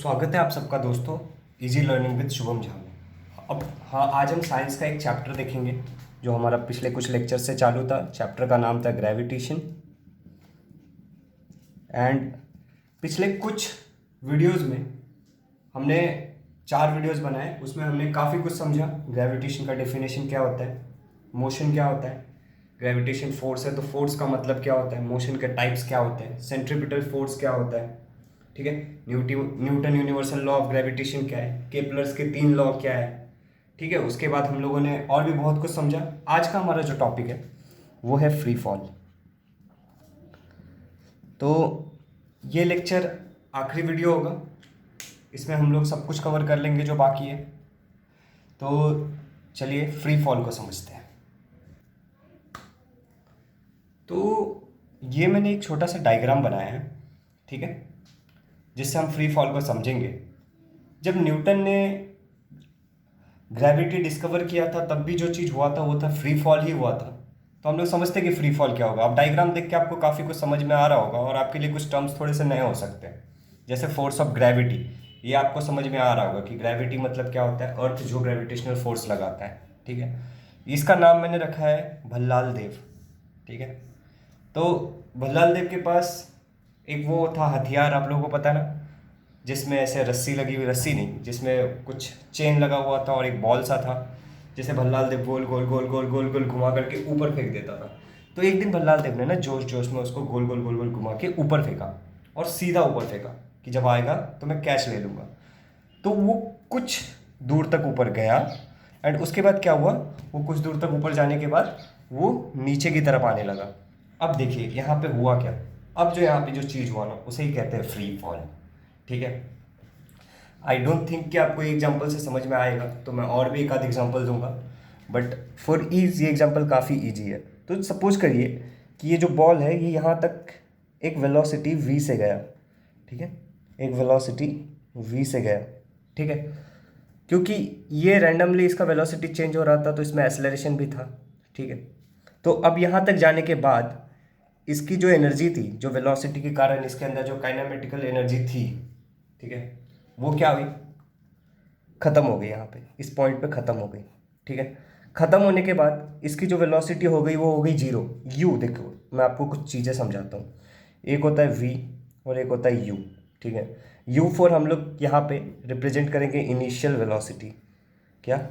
स्वागत है आप सबका दोस्तों easy learning with Shubham Jha में। अब हाँ, आज हम साइंस का एक चैप्टर देखेंगे जो हमारा पिछले कुछ लेक्चर से चालू था। चैप्टर का नाम था ग्रेविटेशन। एंड पिछले कुछ वीडियोस में हमने 4 वीडियोस बनाए, उसमें हमने काफ़ी कुछ समझा। ग्रेविटेशन का डेफिनेशन क्या होता है, मोशन क्या होता है, ग्रेविटेशन फोर्स है तो फोर्स का मतलब क्या होता है, मोशन के टाइप्स क्या होते हैं, सेंट्रीपिटल फोर्स क्या होता है, ठीक है, Newton universal law of gravitation क्या है, केपलर्स के 3 लॉ क्या है, ठीक है। उसके बाद हम लोगों ने और भी बहुत कुछ समझा। आज का हमारा जो टॉपिक है वो है फ्री फॉल। तो ये लेक्चर आखिरी वीडियो होगा, इसमें हम लोग सब कुछ कवर कर लेंगे जो बाकी है। तो चलिए फ्री फॉल को समझते हैं। तो ये मैंने एक छोटा सा डायग्राम बनाया है, ठीक है, जिससे हम फ्री फॉल को समझेंगे। जब न्यूटन ने ग्रेविटी डिस्कवर किया था तब भी जो चीज़ हुआ था वो था फ्री फॉल ही हुआ था। तो हम लोग समझते हैं कि फ्री फॉल क्या होगा। अब डायग्राम देख के आपको काफ़ी कुछ समझ में आ रहा होगा और आपके लिए कुछ टर्म्स थोड़े से नए हो सकते हैं, जैसे फोर्स ऑफ ग्रेविटी। ये आपको समझ में आ रहा होगा कि ग्रेविटी मतलब क्या होता है, अर्थ जो ग्रेविटेशनल फोर्स लगाता है, ठीक है। इसका नाम मैंने रखा है भल्लाल देव, ठीक है। तो भल्लाल देव के पास एक वो था हथियार, आप लोगों को पता है ना, जिसमें ऐसे रस्सी लगी हुई, रस्सी नहीं, जिसमें कुछ चेन लगा हुआ था और एक बॉल सा था, जिसे भल्लाल देव गोल गोल गोल गोल गोल गोल घुमा करके ऊपर फेंक देता था। तो एक दिन भल्लाल देव ने ना जोश जोश में उसको गोल गोल गोल गोल घुमा के ऊपर फेंका और सीधा ऊपर फेंका कि जब आएगा तो मैं कैच ले लूँगा। तो वो कुछ दूर तक ऊपर गया एंड उसके बाद क्या हुआ, वो कुछ दूर तक ऊपर जाने के बाद वो नीचे की तरफ आने लगा। अब देखिए यहाँ पे हुआ क्या। अब जो यहाँ पे जो चीज़ हुआ ना उसे ही कहते हैं फ्री फॉल, ठीक है। आई डोंट थिंक कि आपको एग्जाम्पल से समझ में आएगा, तो मैं और भी एक आध एग्जाम्पल दूंगा, बट फॉर ईज ये एग्जाम्पल काफ़ी ईजी है। तो सपोज करिए कि ये जो बॉल है ये यहाँ तक एक वेलोसिटी v से गया, ठीक है, एक वेलोसिटी v से गया, ठीक है। क्योंकि ये रैंडमली इसका वेलोसिटी चेंज हो रहा था तो इसमें एक्सेलरेशन भी था, ठीक है। तो अब यहाँ तक जाने के बाद इसकी जो एनर्जी थी, जो वेलोसिटी के कारण इसके अंदर जो काइनेमेटिकल एनर्जी थी, ठीक है, वो क्या हुई, ख़त्म हो गई। यहाँ पे इस पॉइंट पे ख़त्म हो गई, ठीक है। ख़त्म होने के बाद इसकी जो वेलोसिटी हो गई वो हो गई 0। यू देखो, मैं आपको कुछ चीज़ें समझाता हूँ। एक होता है v और एक होता है u, ठीक है। u फॉर हम लोग यहाँ पे रिप्रेजेंट करेंगे इनिशियल वेलोसिटी। क्या,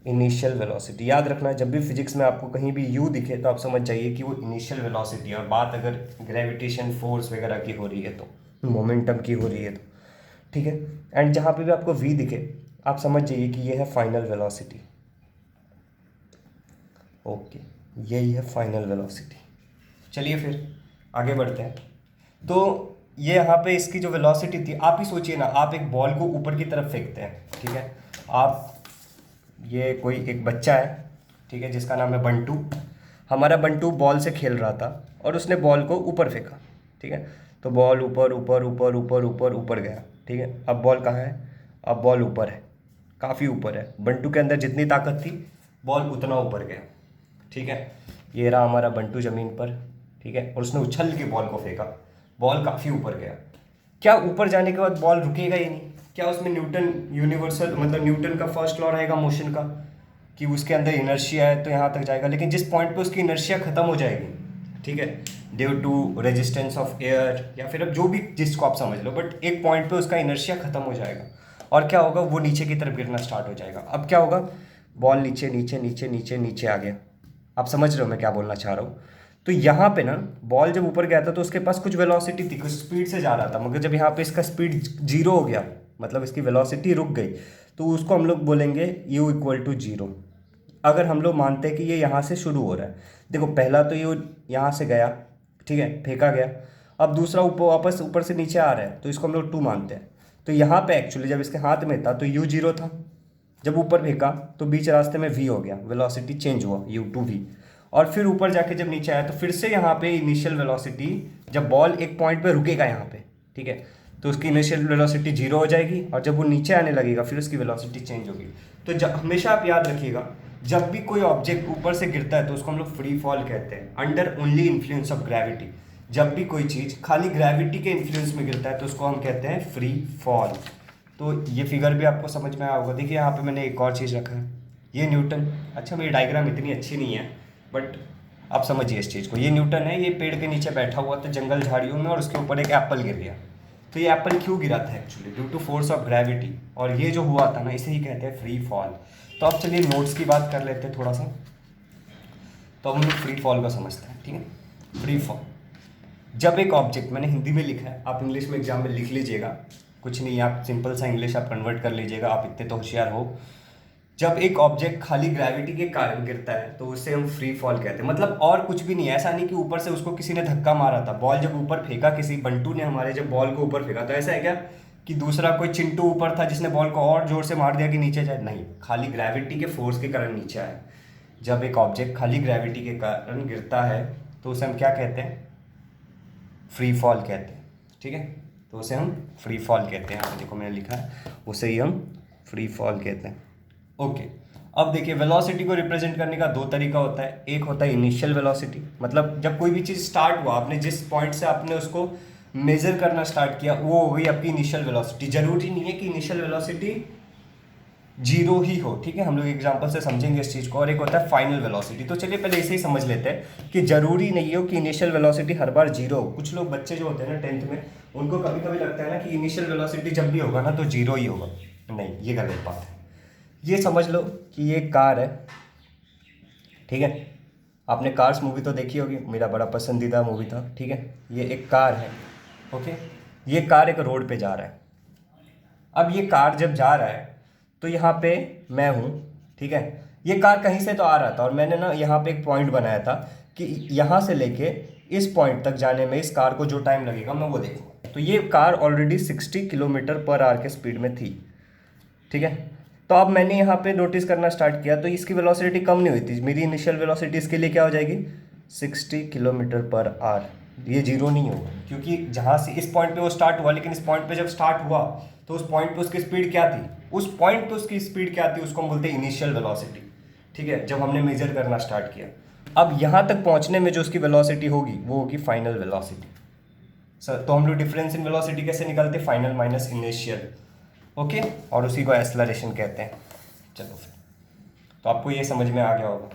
इनिशियल वेलोसिटी। याद रखना, जब भी फिजिक्स में आपको कहीं भी u दिखे तो आप समझ जाइए कि वो इनिशियल वेलोसिटी है। और बात अगर ग्रेविटेशन फोर्स वगैरह की हो रही है तो, मोमेंटम की हो रही है तो, ठीक है। एंड जहाँ पे भी आपको v दिखे आप समझ जाइए कि ये है फाइनल वेलोसिटी। ओके, यही है फाइनल वेलोसिटी। चलिए फिर आगे बढ़ते हैं। तो ये यहाँ पे इसकी जो वेलोसिटी थी, आप ही सोचिए ना, आप एक बॉल को ऊपर की तरफ फेंकते हैं, ठीक है। आप, ये कोई एक बच्चा है, ठीक है, जिसका नाम है बंटू। हमारा बंटू बॉल से खेल रहा था और उसने बॉल को ऊपर फेंका, ठीक है। तो बॉल ऊपर ऊपर ऊपर ऊपर ऊपर ऊपर गया, ठीक है। अब बॉल कहाँ है, अब बॉल ऊपर है, काफ़ी ऊपर है। बंटू के अंदर जितनी ताकत थी बॉल उतना ऊपर गया, ठीक है। ये रहा हमारा बंटू ज़मीन पर, ठीक है, और उसने उछल के बॉल को फेंका, बॉल काफ़ी ऊपर गया। क्या ऊपर जाने के बाद बॉल रुकेगा ही नहीं? क्या उसमें न्यूटन यूनिवर्सल मतलब न्यूटन का फर्स्ट लॉ रहेगा मोशन का कि उसके अंदर इनर्शिया है तो यहाँ तक जाएगा, लेकिन जिस पॉइंट पे उसकी इनर्शिया ख़त्म हो जाएगी, ठीक है, due to resistance of air या फिर अब जो भी जिसको आप समझ लो, बट एक पॉइंट पे उसका इनर्शिया ख़त्म हो जाएगा और क्या होगा, वो नीचे की तरफ गिरना स्टार्ट हो जाएगा। अब क्या होगा, बॉल नीचे नीचे नीचे नीचे नीचे आ गया। आप समझ रहे हो मैं क्या बोलना चाह रहा हूँ। तो यहाँ पे ना बॉल जब ऊपर गया था तो उसके पास कुछ वेलोसिटी थी, कुछ स्पीड से जा रहा था, मगर जब यहाँ पे इसका स्पीड 0 हो गया, मतलब इसकी वेलोसिटी रुक गई, तो उसको हम लोग बोलेंगे u इक्वल टू 0। अगर हम लोग मानते हैं कि ये यहाँ से शुरू हो रहा है, देखो पहला तो ये यहाँ से गया, ठीक है, फेंका गया। अब दूसरा ऊपर वापस ऊपर से नीचे आ रहा है तो इसको हम लोग 2 मानते हैं। तो यहाँ पे एक्चुअली जब इसके हाथ में था तो u 0 था, जब ऊपर फेंका तो बीच रास्ते में v हो गया, वेलोसिटी चेंज हुआ u टू v। और फिर ऊपर जाके जब नीचे आया तो फिर से यहाँ पे इनिशियल वेलोसिटी, जब बॉल एक पॉइंट पे रुकेगा यहाँ पे, ठीक है, तो उसकी इनिशियल वेलोसिटी 0 हो जाएगी और जब वो नीचे आने लगेगा फिर उसकी वेलोसिटी चेंज होगी। तो हमेशा आप याद रखिएगा, जब भी कोई ऑब्जेक्ट ऊपर से गिरता है तो उसको हम लोग फ्री फॉल कहते हैं, under only influence of gravity. जब भी कोई चीज़ खाली ग्रेविटी के इन्फ्लुएंस में गिरता है तो उसको हम कहते हैं फ्री फॉल। तो ये फिगर भी आपको समझ में आया होगा। देखिए यहाँ पे मैंने एक और चीज़ रखा है, ये न्यूटन। अच्छा मेरी डायग्राम इतनी अच्छी नहीं है बट आप समझिए इस चीज़ को। ये न्यूटन है, ये पेड़ के नीचे बैठा हुआ था जंगल झाड़ियों में और उसके ऊपर एक एप्पल गिर गया। तो ये एप्पल क्यों गिरा था actually? Due to force of gravity. और ये जो हुआ था ना, इसे ही कहते हैं फ्री फॉल। तो अब चलिए नोट्स की बात कर लेते हैं थोड़ा सा। तो हम लोग फ्री फॉल का समझते हैं, ठीक है। फ्री फॉल, जब एक ऑब्जेक्ट, मैंने हिंदी में लिखा है, आप इंग्लिश में एग्जाम में लिख लीजिएगा, कुछ नहीं, आप सिंपल सा इंग्लिश आप कन्वर्ट कर लीजिएगा, आप इतने तो होशियार हो। जब एक ऑब्जेक्ट खाली ग्रेविटी के कारण गिरता है तो उसे हम फ्री फॉल कहते हैं। मतलब और कुछ भी नहीं है, ऐसा नहीं कि ऊपर से उसको किसी ने धक्का मारा था, बॉल जब ऊपर फेंका, किसी बंटू ने हमारे जब बॉल को ऊपर फेंका, तो ऐसा है क्या कि दूसरा कोई चिंटू ऊपर था जिसने बॉल को और जोर से मार दिया कि नीचे जाए? नहीं, खाली ग्रेविटी के फोर्स के कारण नीचे आया। जब एक ऑब्जेक्ट खाली ग्रेविटी के कारण गिरता है तो उसे हम क्या कहते हैं? फ्री फॉल कहते हैं, ठीक है। तो उसे हम फ्री फॉल कहते हैं। यहाँ देखो मैंने लिखा है, उसे ही हम फ्री फॉल कहते हैं। ओके, अब देखिए वेलोसिटी को रिप्रेजेंट करने का दो तरीका होता है। एक होता है इनिशियल वेलोसिटी, मतलब जब कोई भी चीज़ स्टार्ट हुआ, आपने जिस पॉइंट से आपने उसको मेजर करना स्टार्ट किया, वो हो गई आपकी इनिशियल वेलोसिटी। जरूरी नहीं है कि इनिशियल वेलोसिटी जीरो ही हो, ठीक है, हम लोग एग्जांपल से समझेंगे इस चीज़ को। और एक होता है फाइनल वेलोसिटी। तो चलिए पहले इसे ही समझ लेते हैं कि जरूरी नहीं हो कि इनिशियल वेलोसिटी हर बार जीरो हो। कुछ लोग बच्चे जो होते हैं ना 10th में, उनको कभी कभी लगता है ना कि इनिशियल वेलोसिटी जब भी होगा ना तो जीरो ही होगा। नहीं, ये गलत बात है। ये समझ लो कि ये कार है, ठीक है। आपने कार्स मूवी तो देखी होगी, मेरा बड़ा पसंदीदा मूवी था, ठीक है। ये एक कार है, ओके। ये कार एक रोड पे जा रहा है। अब ये कार जब जा रहा है तो यहाँ पे मैं हूँ, ठीक है। ये कार कहीं से तो आ रहा था और मैंने ना यहाँ पे एक पॉइंट बनाया था कि यहाँ से लेके इस पॉइंट तक जाने में इस कार को जो टाइम लगेगा मैं वो देखूँगा। तो ये car already 60 kilometre per hour के स्पीड में थी, ठीक है। तो अब मैंने यहाँ पे नोटिस करना स्टार्ट किया तो इसकी वेलोसिटी कम नहीं हुई थी। मेरी इनिशियल वेलोसिटी इसके लिए क्या हो जाएगी? 60 किलोमीटर पर आवर। ये जीरो नहीं होगा क्योंकि जहाँ से इस पॉइंट पे वो स्टार्ट हुआ, लेकिन इस पॉइंट पे जब स्टार्ट हुआ तो उस पॉइंट पे उसकी स्पीड क्या थी? उस पॉइंट पे उसकी स्पीड क्या थी उसको हम बोलते हैं इनिशियल वेलोसिटी, ठीक है, जब हमने मेजर करना स्टार्ट किया। अब यहाँ तक पहुँचने में जो उसकी वेलोसिटी होगी वो होगी फाइनल वेलोसिटी। सर, तो हम लोग डिफरेंस इन वेलोसिटी कैसे निकालते हैं? Final minus initial, okay. और उसी को एक्सेलरेशन कहते हैं। चलो फिर, तो आपको ये समझ में आ गया होगा।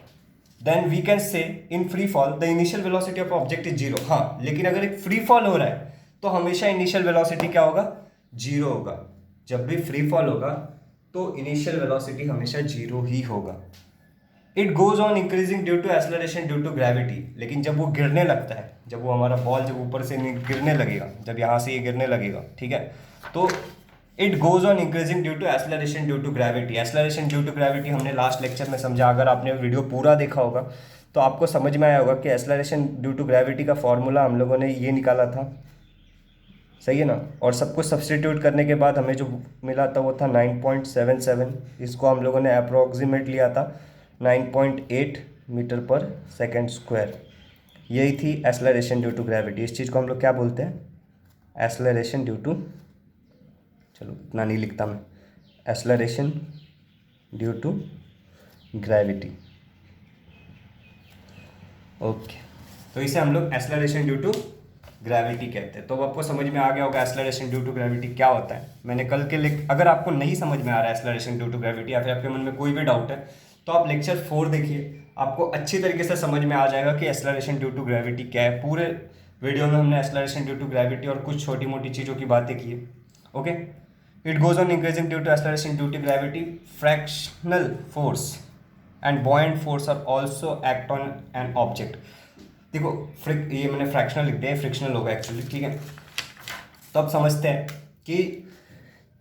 Then we can say in free fall the initial velocity of object is zero. हाँ, लेकिन अगर एक फ्री फॉल हो रहा है तो हमेशा इनिशियल वेलोसिटी क्या होगा? जीरो होगा। जब भी फ्री फॉल होगा तो इनिशियल वेलोसिटी हमेशा जीरो ही होगा। It goes on increasing due to acceleration due to gravity. लेकिन जब वो गिरने लगता है, जब वो हमारा बॉल जब ऊपर से गिरने लगेगा, जब यहाँ से ये गिरने लगेगा, ठीक है, तो it goes on increasing due to acceleration due to gravity. Acceleration due to gravity हमने लास्ट लेक्चर में समझा। अगर आपने वीडियो पूरा देखा होगा तो आपको समझ में आया होगा कि एक्सेलरेशन ड्यू टू ग्रेविटी का फॉर्मूला हम लोगों ने ये निकाला था, सही है ना। और सब कुछ सब्सटीट्यूट करने के बाद हमें जो मिला था वो था 9.77। इसको हम लोगों ने अप्रोक्सीमेट लिया था 9.8 मीटर पर सेकेंड स्क्वायर। यही थी एक्सेलरेशन ड्यू टू ग्रेविटी। इस चीज़ को हम लोग क्या बोलते हैं? एक्सेलरेशन ड्यू टू, चलो इतना नहीं लिखता मैं, acceleration due to gravity, okay. तो इसे हम लोग एक्सेलरेशन ड्यू टू ग्रेविटी कहते हैं। तो आपको समझ में आ गया होगा एक्सेलरेशन ड्यू टू ग्रेविटी क्या होता है। मैंने कल के अगर आपको नहीं समझ में आ रहा है एक्सेलरेशन ड्यू टू ग्रेविटी या फिर आपके मन में कोई भी डाउट है तो आप लेक्चर 4 देखिए, आपको अच्छी तरीके से समझ में आ जाएगा कि एक्सेलरेशन ड्यू टू ग्रेविटी क्या है। पूरे वीडियो में हमने एक्सेलरेशन ड्यू टू ग्रेविटी और कुछ छोटी मोटी चीज़ों की बातें की है, okay. It goes on increasing due to acceleration due to gravity, fractional force and buoyant force are also act on an object. देखो ये मैंने फ्रैक्शनल लिख दिया है, फ्रिक्शनल होगा एक्चुअली, ठीक है। तो अब समझते हैं कि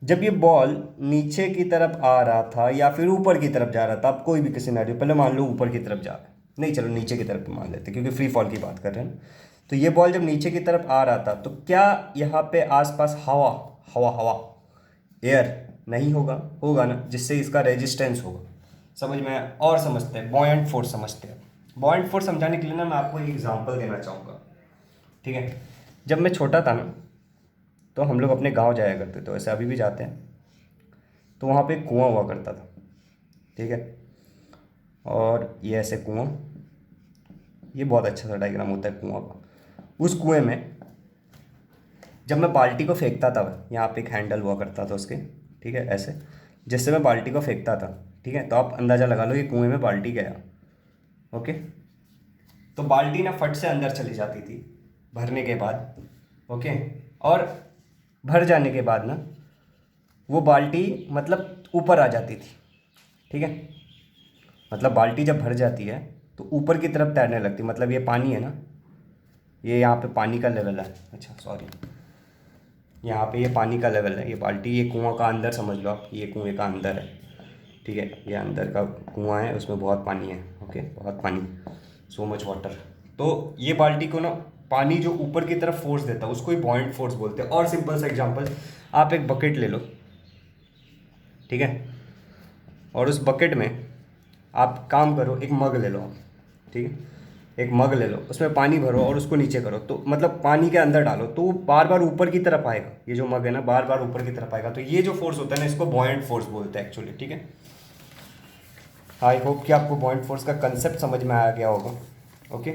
जब ये बॉल नीचे की तरफ आ रहा था या फिर ऊपर की तरफ जा रहा था, अब कोई भी सिनेरियो, पहले मान लो ऊपर की तरफ जा रहा है, नहीं चलो नीचे की तरफ मान लेते क्योंकि फ्री फॉल की बात कर रहे हैं। तो ये बॉल जब नीचे की तरफ आ रहा था तो क्या यहाँ पे आसपास हवा हवा हवा एयर नहीं होगा? होगा ना, जिससे इसका रेजिस्टेंस होगा। समझ में आया? और समझते हैं बॉयंट फोर्स, समझते हैं बॉयंट फोर्स। समझाने के लिए ना मैं आपको एक एग्जांपल देना चाहूँगा, ठीक है। जब मैं छोटा था ना तो हम लोग अपने गांव जाया करते थे, वैसे अभी भी जाते हैं। तो वहाँ पे एक कुआं हुआ करता था, ठीक है। और ये ऐसे कुआं, ये बहुत अच्छा सा डायग्राम होता है कुआं का। उस कुएं में जब मैं बाल्टी को फेंकता था, यहाँ पे एक हैंडल हुआ करता था उसके, ठीक है, ऐसे, जिससे मैं बाल्टी को फेंकता था। ठीक है, तो आप अंदाज़ा लगा लो ये कुएं में बाल्टी गया। ओके, तो बाल्टी ना फट से अंदर चली जाती थी भरने के बाद। ओके, और भर जाने के बाद ना वो बाल्टी मतलब ऊपर आ जाती थी। ठीक है, मतलब बाल्टी जब भर जाती है तो ऊपर की तरफ तैरने लगती, मतलब ये पानी है ना, ये यहाँ पे पानी का लेवल है, अच्छा सॉरी, यहाँ पे ये पानी का लेवल है, ये बाल्टी ये कुआं का अंदर समझ लो आप, ये कुएं का अंदर है। ठीक है, ये अंदर का कुआं है, उसमें बहुत पानी है। ओके, बहुत पानी, सो मच वाटर। तो ये बाल्टी को ना पानी जो ऊपर की तरफ फोर्स देता है उसको ही बॉइंट फोर्स बोलते हैं। और सिंपल सा एग्जांपल, आप एक बकेट ले लो, ठीक है, और उस बकेट में आप काम करो, एक मग ले लो, ठीक है, एक मग ले लो, उसमें पानी भरो और उसको नीचे करो, तो मतलब पानी के अंदर डालो तो वो बार बार ऊपर की तरफ आएगा। ये जो मग है ना बार बार ऊपर की तरफ आएगा, तो ये जो फोर्स होता है ना इसको बॉइंट फोर्स बोलते हैं एक्चुअली। ठीक है, आई होप कि आपको बॉइंट फोर्स का कंसेप्ट समझ में आ गया होगा। ओके,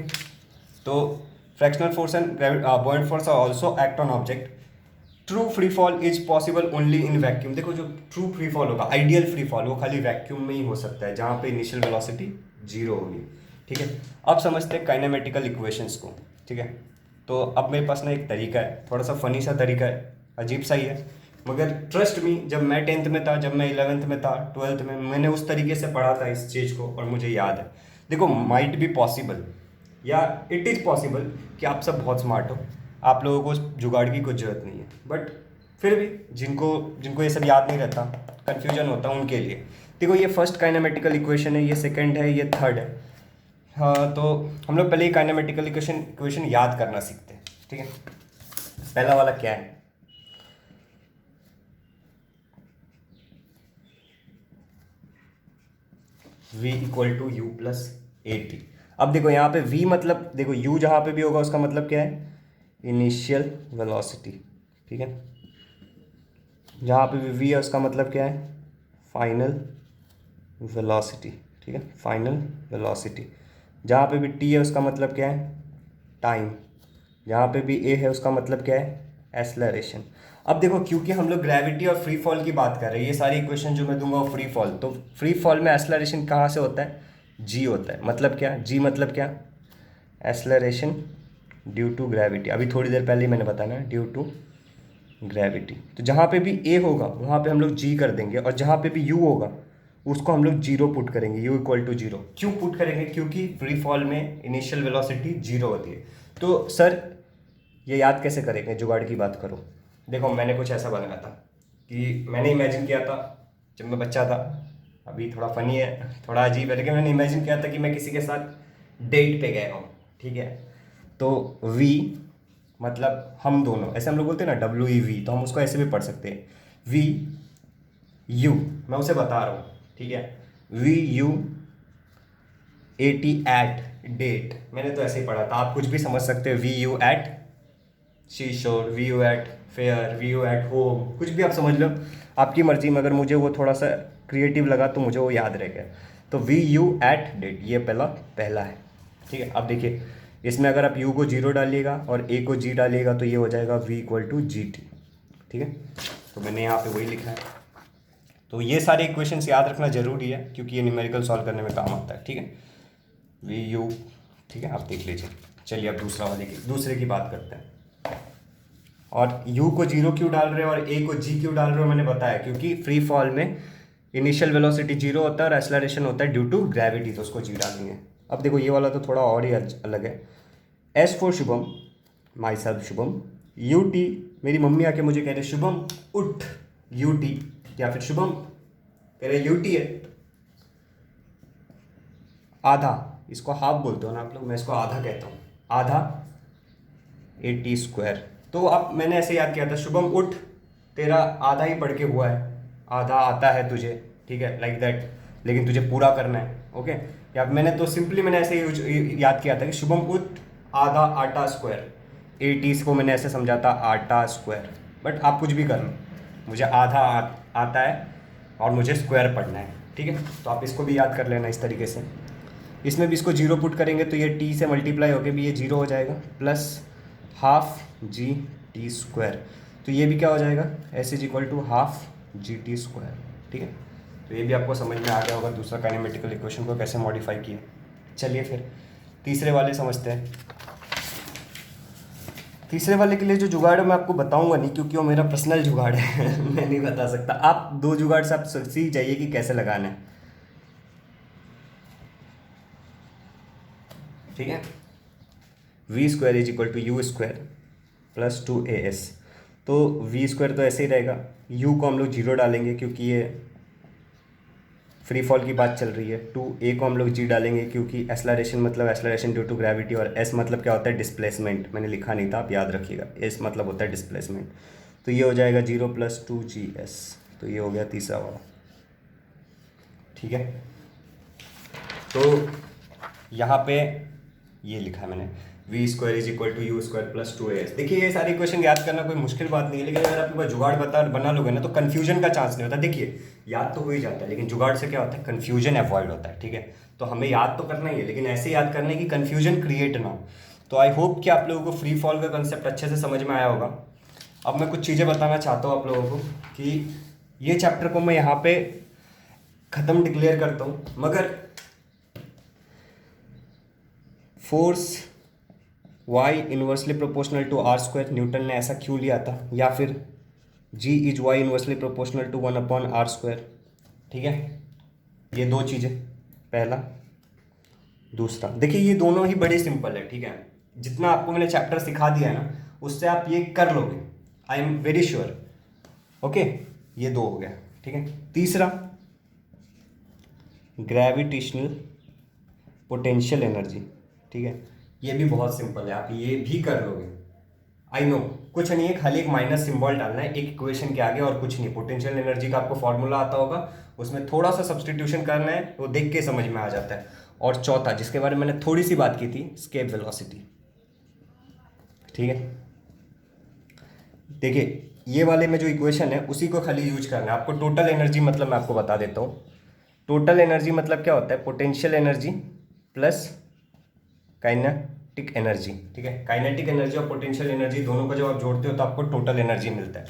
तो fractional force and buoyant force are also act on object. True free fall is possible only in vacuum. देखो जो ट्रू फ्री फॉल होगा, आइडियल फ्री फॉल, वो खाली वैक्यूम में ही हो सकता है जहाँ पे इनिशियल वेलोसिटी जीरो होगी। ठीक है, अब समझते हैं काइनेमेटिकल इक्वेशंस को। ठीक है, तो अब मेरे पास ना एक तरीका है, थोड़ा सा फनी सा तरीका है, अजीब सा ही है, मगर ट्रस्ट मी, जब मैं 10th में था, जब मैं 11th में था, 12th में, मैंने उस तरीके से पढ़ा था इस चीज़ को और मुझे याद है। देखो, माइट बी पॉसिबल या इट इज़ पॉसिबल कि आप सब बहुत स्मार्ट हो, आप लोगों को जुगाड़ की कुछ ज़रूरत नहीं है, बट फिर भी जिनको जिनको ये सब याद नहीं रहता, कन्फ्यूजन होता है उनके लिए। देखो, ये फर्स्ट काइनेमेटिकल इक्वेशन है, ये सेकंड है, ये थर्ड है। हाँ, तो हम लोग पहले ही काइनेमेटिकल इक्वेशन याद करना सीखते हैं। ठीक है, पहला वाला क्या है, v equal to u plus a t. अब देखो यहाँ पे v मतलब, देखो u जहाँ पे भी होगा उसका मतलब क्या है, इनिशियल वेलोसिटी। ठीक है, जहाँ पे भी v है उसका मतलब क्या है, फाइनल वेलोसिटी। ठीक है, फाइनल वेलोसिटी। जहाँ पे भी t है उसका मतलब क्या है, टाइम। जहाँ पे भी a है उसका मतलब क्या है, एक्सेलरेशन। अब देखो, क्योंकि हम लोग ग्रेविटी और फ्री फॉल की बात कर रहे हैं, ये सारी इक्वेशन जो मैं दूंगा वो फ्री फॉल, तो फ्री फॉल में एक्सेलरेशन कहाँ से होता है, g होता है। मतलब क्या, g मतलब क्या, एक्सेलरेशन ड्यू टू ग्रेविटी। अभी थोड़ी देर पहले ही मैंने बताया ना, ड्यू टू ग्रेविटी। तो जहाँ पे भी a होगा वहाँ पे हम लोग g कर देंगे, और जहाँ पे भी u होगा उसको हम लोग जीरो पुट करेंगे, u इक्वल टू जीरो। क्यों पुट करेंगे, क्योंकि फ्री फॉल में इनिशियल वेलोसिटी जीरो होती है। तो सर ये याद कैसे करेंगे, जुगाड़ की बात करो। देखो, मैंने कुछ ऐसा बनाया था कि मैंने इमेजिन किया था जब मैं बच्चा था, अभी थोड़ा फनी है, थोड़ा अजीब है, लेकिन मैंने इमेजिन किया था कि मैं किसी के साथ डेट पे गया हूँ। ठीक है, तो v मतलब हम दोनों, ऐसे हम लोग बोलते हैं ना, WEV, तो हम उसको ऐसे भी पढ़ सकते हैं, VU, मैं उसे बता रहा हूँ। ठीक है, VU80 एट डेट, मैंने तो ऐसे ही पढ़ा था, आप कुछ भी समझ सकते हो, VU एट शी शोर, VU at fair, VU at home, कुछ भी आप समझ लो, आपकी मर्जी, मगर मुझे वो थोड़ा सा क्रिएटिव लगा तो मुझे वो याद रह गया। तो VU एट डेट, ये पहला है। ठीक है, अब देखिए, इसमें अगर आप u को जीरो डालिएगा और a को g डालिएगा तो ये हो जाएगा v equal to g t. ठीक है, तो मैंने यहाँ पे वही लिखा है। तो ये सारे इक्वेशंस याद रखना जरूरी है क्योंकि ये न्यूमेरिकल सॉल्व करने में काम आता है। ठीक है, VU, ठीक है, आप देख लीजिए। चलिए अब दूसरे की बात करते हैं। और u को जीरो क्यों डाल रहे हो और a को g क्यों डाल रहे हो, मैंने बताया क्योंकि फ्री फॉल में इनिशियल वेलोसिटी जीरो होता है और एक्सेलरेशन होता है ड्यू टू ग्रेविटी, तो उसको g डालेंगे। अब देखो, ये वाला तो थोड़ा और ही अलग है। S for Shubham, my self Shubham, UT, मेरी मम्मी आके मुझे कह रहे शुभम उठ, UT, या फिर शुभम कह रहे UT है आधा, इसको हाफ बोलते हो ना आप लोग, मैं इसको आधा कहता हूँ, आधा AT स्क्वायर। तो अब मैंने ऐसे याद किया था, शुभम उठ, तेरा आधा ही पढ़ के हुआ है, आधा आता है तुझे, ठीक है, लाइक दैट, लेकिन तुझे पूरा करना है। ओके, या मैंने तो सिंपली मैंने ऐसे ही याद किया था कि शुभम उठ आधा आटा स्क्वायर, AT को मैंने ऐसे समझा था आटा स्क्वायर, बट आप कुछ भी कर लो, मुझे आधा आता है और मुझे स्क्वायर पढ़ना है। ठीक है, तो आप इसको भी याद कर लेना इस तरीके से। इसमें भी इसको जीरो पुट करेंगे तो ये t से मल्टीप्लाई होकर भी ये जीरो हो जाएगा, plus half g t square, तो ये भी क्या हो जाएगा, S is equal to half GT²। ठीक है, तो ये भी आपको समझ में आ गया होगा दूसरा काइनेमेटिकल इक्वेशन को कैसे मॉडिफाई किया। चलिए फिर तीसरे वाले समझते हैं। तीसरे वाले के लिए जो जुगाड़ है मैं आपको बताऊंगा नहीं, क्योंकि वो मेरा पर्सनल जुगाड़ है मैं नहीं बता सकता। आप दो जुगाड़ से आप सीख जाइए कि कैसे लगाना है। ठीक है, v² is equal to u² plus 2as। तो v² तो ऐसे ही रहेगा, u को हम लोग 0 डालेंगे क्योंकि ये फ्री फॉल की बात चल रही है। 2a को हम लोग g डालेंगे क्योंकि एस्लरेशन मतलब एस्लरेशन ड्यू टू ग्रेविटी, और s मतलब क्या होता है डिस्प्लेसमेंट, मैंने लिखा नहीं था आप याद रखिएगा, s मतलब होता है डिस्प्लेसमेंट। तो ये हो जाएगा 0 + 2gs। तो ये हो गया तीसरा वाला। ठीक है, तो यहाँ पे ये लिखा है मैंने v² is equal to u² plus 2as। देखिए ये सारी इक्वेशन याद करना कोई मुश्किल बात नहीं है, लेकिन अगर आपके पास जुगाड़ बना लोगे ना तो कन्फ्यूजन का चांस नहीं होता। देखिए याद तो हो ही जाता है, लेकिन जुगाड़ से क्या होता है, कन्फ्यूजन अवॉइड होता है। ठीक है, तो हमें याद तो करना ही है, लेकिन ऐसे याद करना है कि कन्फ्यूजन क्रिएट ना हो। तो आई होप कि आप लोगों को फ्री फॉल का कंसेप्ट अच्छे से समझ में आया होगा। अब मैं कुछ चीज़ें बताना चाहता हूँ आप लोगों को कि ये चैप्टर को मैं यहाँ पे ख़त्म डिक्लेयर करता हूँ, मगर force y inversely proportional to r², Newton ने ऐसा क्यों लिया था, या फिर g is y inversely proportional to 1/r²। ठीक है, ये दो चीज़ें, पहला। दूसरा देखिए ये दोनों ही बड़े सिंपल है। ठीक है, जितना आपको मैंने चैप्टर सिखा दिया है ना उससे आप ये कर लोगे, I am very sure. Okay, ये दो हो गया। ठीक है, तीसरा ग्रेविटेशनल पोटेंशियल एनर्जी। ठीक है, ये भी बहुत सिंपल है, आप ये भी कर लोगे। आई नो कुछ नहीं है, खाली एक माइनस सिंबल डालना है एक इक्वेशन के आगे और कुछ नहीं। पोटेंशियल एनर्जी का आपको फॉर्मूला आता होगा, उसमें थोड़ा सा सब्सटीट्यूशन करना है, वो देख के समझ में आ जाता है। और चौथा जिसके बारे में मैंने थोड़ी सी बात की थी, स्केप वेलोसिटी। ठीक है, देखिए ये वाले में जो इक्वेशन है उसी को खाली यूज करना है आपको। टोटल एनर्जी मतलब मैं आपको बता देता हूँ। टोटल एनर्जी मतलब क्या होता है, potential energy plus kinetic energy. ठीक है, काइनेटिक एनर्जी और पोटेंशियल एनर्जी दोनों को जब आप जोड़ते हो तो आपको टोटल एनर्जी मिलता है।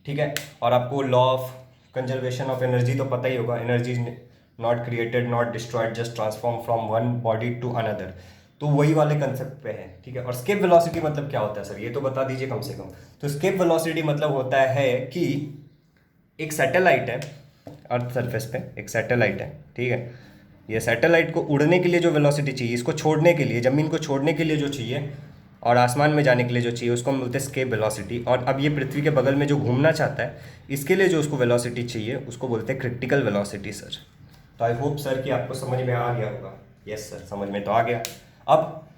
ठीक है, और आपको law of conservation of energy तो पता ही होगा, energy not created not destroyed just transform from one body to another. तो वही वाले कंसेप्ट पे है। ठीक है, और स्केप वेलोसिटी मतलब क्या होता है सर, ये तो बता दीजिए कम से कम। तो स्केप वेलोसिटी मतलब होता है कि एक सैटेलाइट है अर्थ सरफेस पे, एक सैटेलाइट है। ठीक है, ये सैटेलाइट को उड़ने के लिए जो वेलोसिटी चाहिए, इसको छोड़ने के लिए, ज़मीन को छोड़ने के लिए जो चाहिए और आसमान में जाने के लिए जो चाहिए, उसको हम बोलते हैं स्केप वेलोसिटी। और अब ये पृथ्वी के बगल में जो घूमना चाहता है, इसके लिए जो उसको वेलोसिटी चाहिए उसको बोलते हैं क्रिटिकल वेलोसिटी सर। तो आई होप सर कि आपको समझ में आ गया होगा। यस सर, समझ में तो आ गया। अब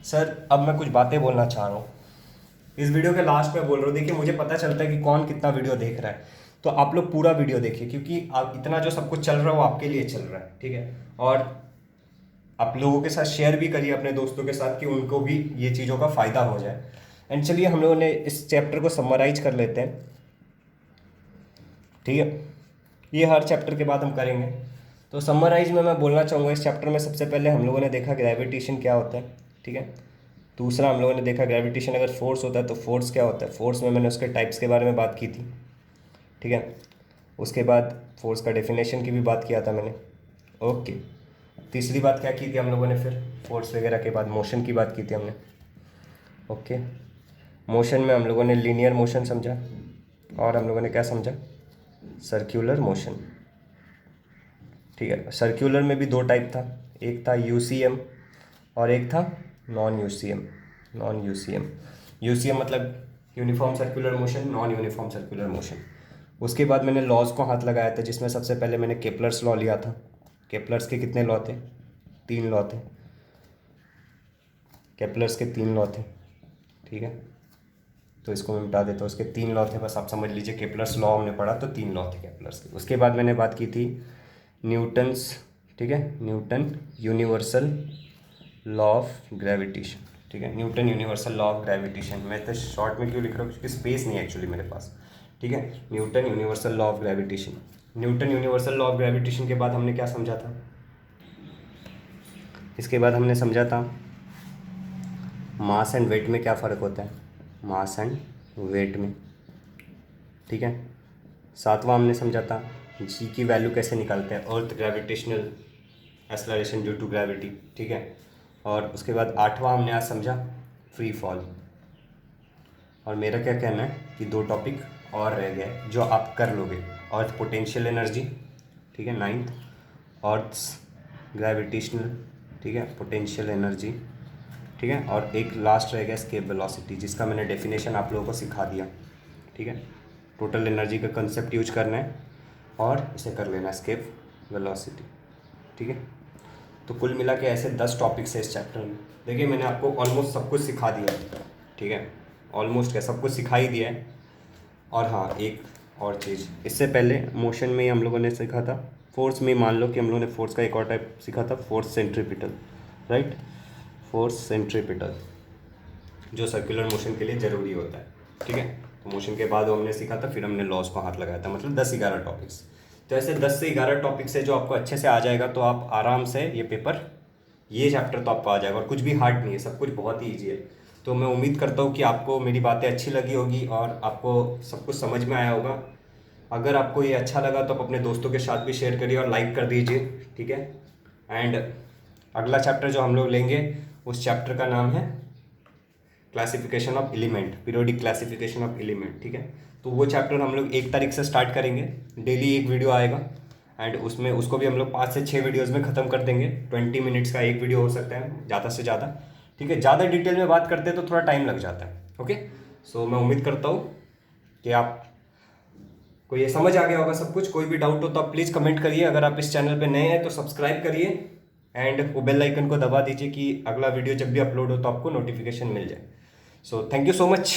सर अब मैं कुछ बातें बोलना चाह रहा हूँ, इस वीडियो के लास्ट में बोल रहा हूँ। देखिए मुझे पता चलता है कि कौन कितना वीडियो देख रहा है, तो आप लोग पूरा वीडियो देखिए, क्योंकि आप इतना जो सब कुछ चल रहा है वो आपके लिए चल रहा है। ठीक है, और आप लोगों के साथ शेयर भी करिए अपने दोस्तों के साथ कि उनको भी ये चीज़ों का फ़ायदा हो जाए। एंड चलिए हम लोगों ने इस चैप्टर को समराइज कर लेते हैं। ठीक है, ये हर चैप्टर के बाद हम करेंगे। तो समराइज में मैं बोलना चाहूँगा, इस चैप्टर में सबसे पहले हम लोगों ने देखा ग्रेविटेशन क्या होता है। ठीक है, दूसरा हम लोगों ने देखा ग्रेविटेशन अगर फोर्स होता है तो फोर्स क्या होता है। फोर्स में मैंने उसके टाइप्स के बारे में बात की थी। ठीक है, उसके बाद फोर्स का डेफिनेशन की भी बात किया था मैंने। ओके, तीसरी बात क्या की थी हम लोगों ने, फिर फोर्स वगैरह के बाद मोशन की बात की थी हमने। ओके, मोशन में हम लोगों ने लीनियर मोशन समझा, और हम लोगों ने क्या समझा, सर्क्यूलर मोशन। ठीक है, सर्क्यूलर में भी दो टाइप था, एक था यूसीएम और एक था non UCM. Non UCM, UCM मतलब uniform circular motion, non uniform circular motion. उसके बाद मैंने लॉज को हाथ लगाया था, जिसमें सबसे पहले मैंने केपलर्स लॉ लिया था। केपलर्स के कितने लॉ थे, 3 लॉ थे। केपलर्स के 3 लॉ थे। ठीक है, तो इसको मैं मिटा देता हूँ, उसके 3 लॉ थे, बस आप समझ लीजिए केपलर्स लॉ हमने पढ़ा तो 3 लॉ थे केपलर्स के। उसके बाद मैंने बात की थी न्यूटन्स, ठीक है, Newton universal law of gravitation. ठीक है, Newton universal law of gravitation. मैं तो शॉर्ट में क्यों लिख रहा हूँ, क्योंकि स्पेस नहीं है एक्चुअली मेरे पास। ठीक है, Newton universal law of gravitation. Newton universal law of gravitation के बाद हमने क्या समझा था, इसके बाद हमने समझा था मास एंड वेट में क्या फ़र्क होता है, मास एंड वेट में। ठीक है, 7वां हमने समझा था जी की वैल्यू कैसे निकालते हैं, earth gravitational acceleration due to gravity, ठीक है। और उसके बाद 8वां हमने आज समझा फ्री फॉल। और मेरा क्या कहना है कि 2 टॉपिक और रह गए जो आप कर लोगे, अर्थ पोटेंशियल एनर्जी, ठीक है, 9th, अर्थ्स ग्रेविटेशनल, ठीक है, पोटेंशियल एनर्जी, ठीक है। और एक लास्ट रह गया एस्केप वेलोसिटी, जिसका मैंने डेफिनेशन आप लोगों को सिखा दिया, ठीक है। टोटल एनर्जी का कंसेप्ट यूज करना है और इसे कर लेना एस्केप वेलोसिटी, ठीक है। तो कुल मिला के ऐसे 10 टॉपिक्स है इस चैप्टर में। देखिए मैंने आपको ऑलमोस्ट सब कुछ सिखा दिया है, ठीक है, ऑलमोस्ट क्या सब कुछ सिखा ही दिया है। और हाँ, एक और चीज़, इससे पहले मोशन में ही हम लोगों ने सीखा था, फोर्स में मान लो कि हम लोगों ने फोर्स का एक और टाइप सीखा था, force centripetal, right, force centripetal, जो सर्कुलर मोशन के लिए ज़रूरी होता है, ठीक है। तो मोशन के बाद हमने सीखा था, फिर हमने लॉस को हाथ लगाया था, मतलब 10-11 टॉपिक्स। तो ऐसे 10 से 11 टॉपिक्स है जो आपको अच्छे से आ जाएगा, तो आप आराम से ये पेपर, ये चैप्टर तो आपको आ जाएगा, और कुछ भी हार्ड नहीं है, सब कुछ बहुत ही ईजी है। तो मैं उम्मीद करता हूँ कि आपको मेरी बातें अच्छी लगी होगी और आपको सब कुछ समझ में आया होगा। अगर आपको ये अच्छा लगा तो आप अपने दोस्तों के साथ भी शेयर करिए और लाइक कर दीजिए, ठीक है। एंड अगला चैप्टर जो हम लोग लेंगे, उस चैप्टर का नाम है classification of element, periodic classification of element, ठीक है। तो वो चैप्टर हम लोग 1 तारीख से स्टार्ट करेंगे, डेली एक वीडियो आएगा, एंड उसमें उसको भी हम लोग 5 से 6 वीडियोज़ में ख़त्म कर देंगे। 20 मिनट्स का एक वीडियो हो सकता है ज़्यादा से ज़्यादा, ठीक है। ज़्यादा डिटेल में बात करते हैं तो थोड़ा टाइम लग जाता है, ओके। सो मैं उम्मीद करता हूँ कि आप को ये समझ आ गया होगा सब कुछ। कोई भी डाउट हो तो आप प्लीज़ कमेंट करिए। अगर आप इस चैनल पे नए हैं तो सब्सक्राइब करिए एंड वो बेल आइकन को दबा दीजिए कि अगला वीडियो जब भी अपलोड हो तो आपको नोटिफिकेशन मिल जाए। So thank you so much.